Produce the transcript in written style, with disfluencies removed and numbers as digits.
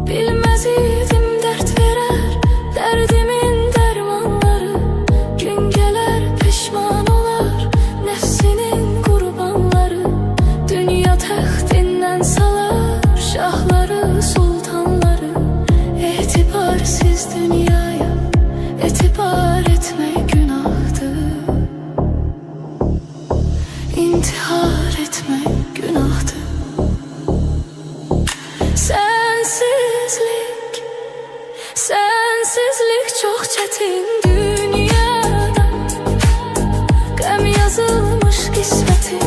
Bilmez idim dert verer derdimin dermanları. Gün gelir pişman olar nefsinin kurbanları. Dünya textinden salar şahları sultanları. Etibarsiz dünyaya etibar etmek günahtır. İntihar etmek günahtır. Sensizlik çok çetin dünyada. Qəm yazılmış qismətim